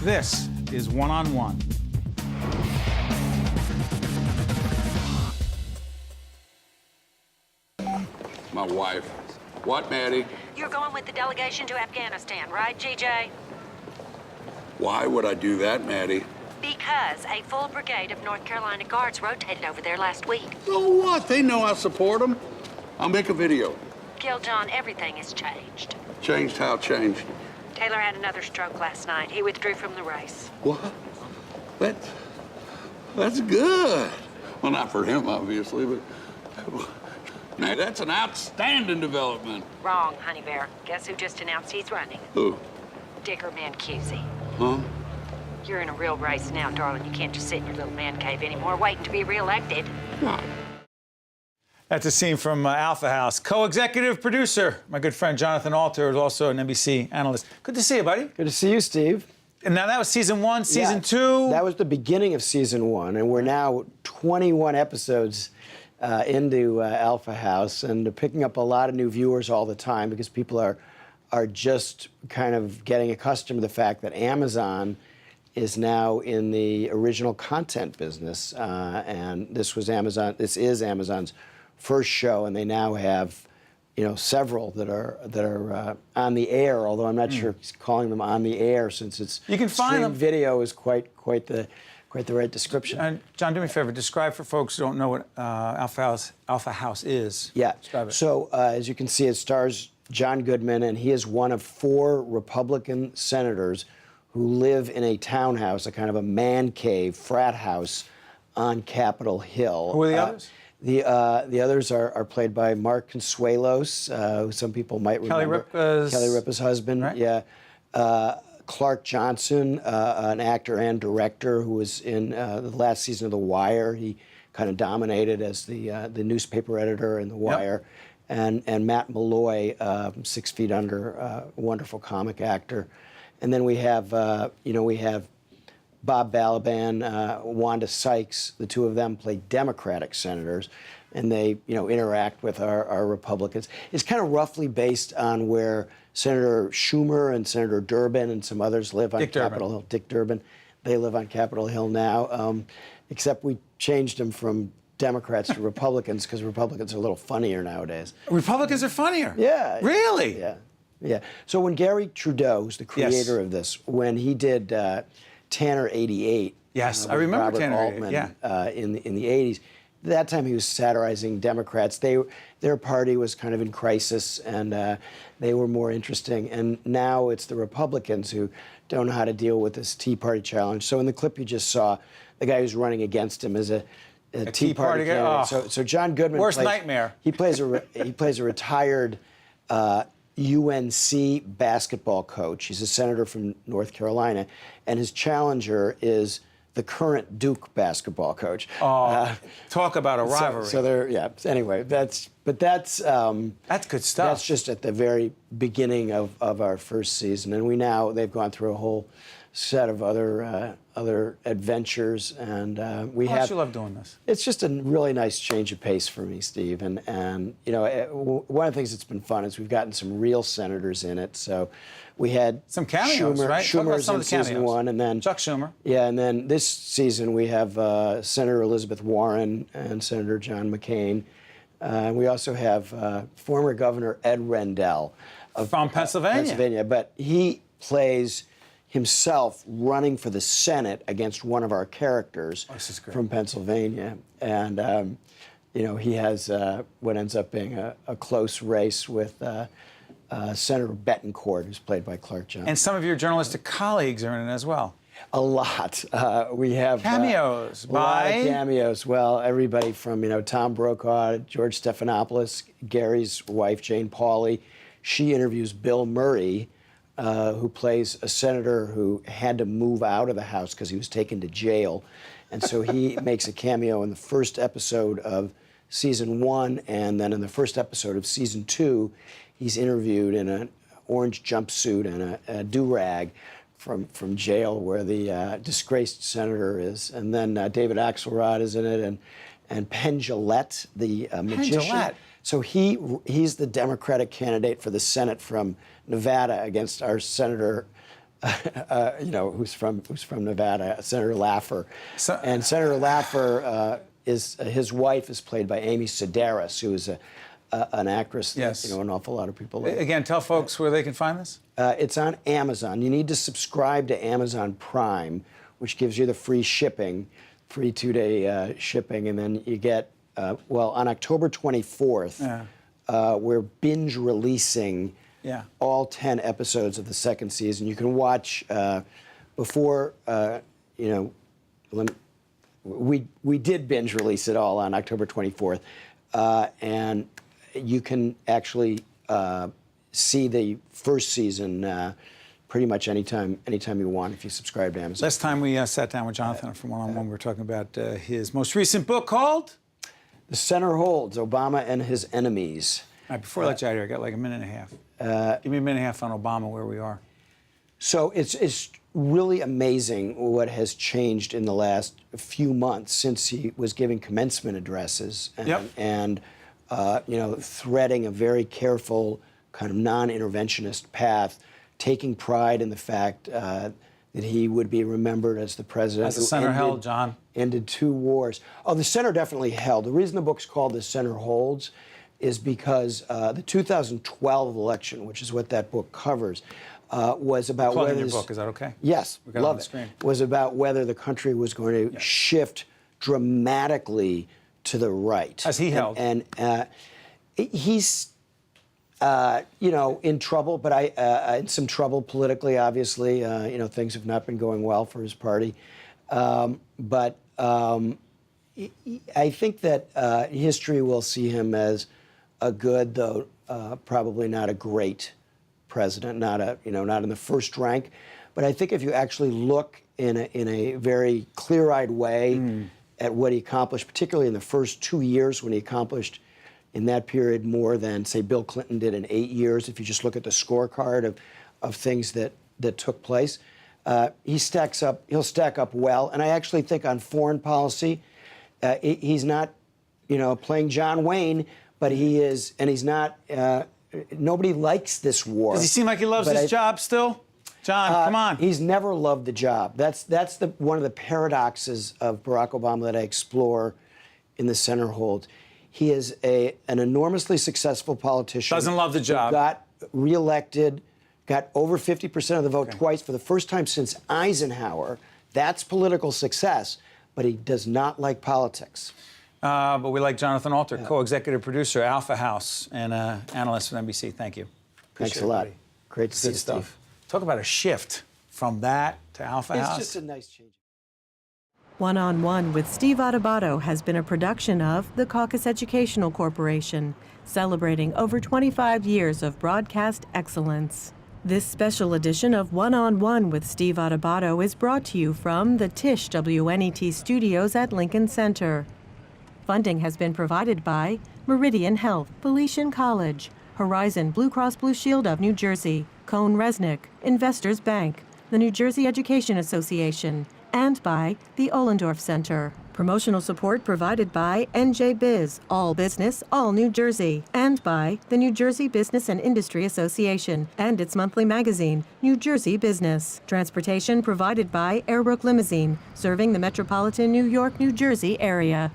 This is One on One. My wife. What, Maddie? You're going with the delegation to Afghanistan, right, GJ? Why would I do that, Maddie? Because a full brigade of North Carolina Guards rotated over there last week. So what? They know I support them. I'll make a video. Gil John, everything has changed. Changed how changed? Taylor had another stroke last night. He withdrew from the race. What? That's good. Well, not for him, obviously, but... Now, that's an outstanding development. Wrong, Honey Bear. Guess who just announced he's running? Who? Digger Mancusi. Huh? You're in a real race now, darling. You can't just sit in your little man cave anymore waiting to be reelected. God. That's a scene from Alpha House. Co-executive producer, my good friend Jonathan Alter, is also an NBC analyst. Good to see you, buddy. Good to see you, Steve. And now that was season one, season Yeah, two. That was the beginning of season one, and we're now 21 episodes into Alpha House, and picking up a lot of new viewers all the time because people are just kind of getting accustomed to the fact that Amazon is now in the original content business, and this is Amazon's first show, and they now have, several that are on the air. Although I'm not sure he's calling them on the air, since it's you can find them. Video is quite the right description. John, do me a favor. Describe for folks who don't know what Alpha House is. Yeah. Describe it. So as you can see, it stars John Goodman, and he is one of 4 Republican senators who live in a townhouse, a kind of a man cave, frat house on Capitol Hill. Who are the others? The others are played by Mark Consuelos, who some people might remember. Kelly Ripa's husband. Right. Yeah. Clark Johnson, an actor and director who was in the last season of The Wire. He kind of dominated as the newspaper editor in The Wire. Yep. And Matt Malloy, 6 Feet Under, wonderful comic actor. And then we have Bob Balaban, Wanda Sykes. The two of them play Democratic senators, and they, interact with our Republicans. It's kind of roughly based on where Senator Schumer and Senator Durbin and some others live on Capitol Hill. Dick Durbin, they live on Capitol Hill now, except we changed them from Democrats to Republicans because Republicans are a little funnier nowadays. Republicans are funnier? Yeah. Really? Yeah. Yeah. So when Gary Trudeau, who's the creator of this, when he did Tanner 88, yes, I remember Robert Tanner Altman, 88, yeah. in the 80s, that time he was satirizing Democrats. Their party was kind of in crisis, and they were more interesting. And now it's the Republicans who don't know how to deal with this Tea Party challenge. So in the clip you just saw, the guy who's running against him is a Tea Party candidate. Oh. So John Goodman Worst nightmare. He plays a retired UNC basketball coach. He's a senator from North Carolina, and his challenger is the current Duke basketball coach. Talk about a rivalry. So they're, yeah. Anyway, that's good stuff. That's just at the very beginning of our first season, and they've gone through a whole set of other adventures, and we have. You love doing this. It's just a really nice change of pace for me, Steve, and one of the things that's been fun is we've gotten some real senators in it. So we had some cameos, right? Schumer's in season 1, and then Chuck Schumer. Yeah, and then this season we have Senator Elizabeth Warren and Senator John McCain. We also have former Governor Ed Rendell from Pennsylvania. But he plays himself running for the Senate against one of our characters from Pennsylvania. And, he has what ends up being a close race with Senator Betancourt, who's played by Clark Johnson. And some of your journalistic colleagues are in it as well. A lot. We have cameos. A lot of cameos. Well, everybody from, Tom Brokaw, George Stephanopoulos, Gary's wife, Jane Pauley. She interviews Bill Murray, who plays a senator who had to move out of the House because he was taken to jail. And so he makes a cameo in the first episode of season 1, and then in the first episode of season 2, he's interviewed in an orange jumpsuit and a do-rag from jail where the disgraced senator is. And then David Axelrod is in it, and Penn Jillette, the magician. Jillette. So he's the Democratic candidate for the Senate from Nevada against our Senator who's from Nevada, Senator Laffer. And Senator Laffer is his wife is played by Amy Sedaris, who is an actress that an awful lot of people like. Again, tell folks where they can find this. It's on Amazon. You need to subscribe to Amazon Prime, which gives you the free shipping, free 2-day shipping, and then you get on October 24th, we're binge releasing all 10 episodes of the second season. You can watch before, we did binge release it all on October 24th, and you can actually see the first season pretty much anytime you want if you subscribe to Amazon. Last time we sat down with Jonathan from One-on-One, we were talking about his most recent book called? The Center Holds, Obama and His Enemies. All right, before I let you out of here, I got like a minute and a half. Give me a minute and a half on Obama, where we are. So it's really amazing what has changed in the last few months since he was giving commencement addresses and threading a very careful kind of non-interventionist path, taking pride in the fact that he would be remembered as the president As the center held, John. Ended 2 wars. Oh, the center definitely held. The reason the book's called The Center Holds is because the 2012 election, which is what that book covers, was about whether your book. Is that okay? Yes, we got it on love the screen. It. Was about whether the country was going to shift dramatically to the right. As he held. And he's in trouble, but in some trouble politically, obviously. Things have not been going well for his party. But I think that history will see him as a good, though probably not a great president, not in the first rank. But I think if you actually look in a very clear-eyed way at what he accomplished, particularly in the first 2 years when he accomplished in that period more than, say, Bill Clinton did in 8 years, if you just look at the scorecard of things that took place, he'll stack up well. And I actually think on foreign policy, he's not, playing John Wayne, but he is, and he's not, nobody likes this war. Does he seem like he loves his job still? John, come on. He's never loved the job. That's one of the paradoxes of Barack Obama that I explore in The Center Holds. He is an enormously successful politician. Doesn't love the job. Got reelected, got over 50% of the vote twice for the first time since Eisenhower. That's political success, but he does not like politics. But we like Jonathan Alter, co-executive producer, Alpha House, and analyst at NBC. Thank you. Thanks a lot. Great to see you, stuff. Steve. Talk about a shift from that to Alpha House. It's just a nice change. One-on-One with Steve Adubato has been a production of the Caucus Educational Corporation, celebrating over 25 years of broadcast excellence. This special edition of One-on-One with Steve Adubato is brought to you from the Tisch WNET studios at Lincoln Center. Funding has been provided by Meridian Health, Felician College, Horizon Blue Cross Blue Shield of New Jersey, Cone Resnick, Investors Bank, the New Jersey Education Association, and by the Ohlendorf Center. Promotional support provided by NJ Biz, All Business, All New Jersey, and by the New Jersey Business and Industry Association and its monthly magazine, New Jersey Business. Transportation provided by Airbrook Limousine, serving the metropolitan New York, New Jersey area.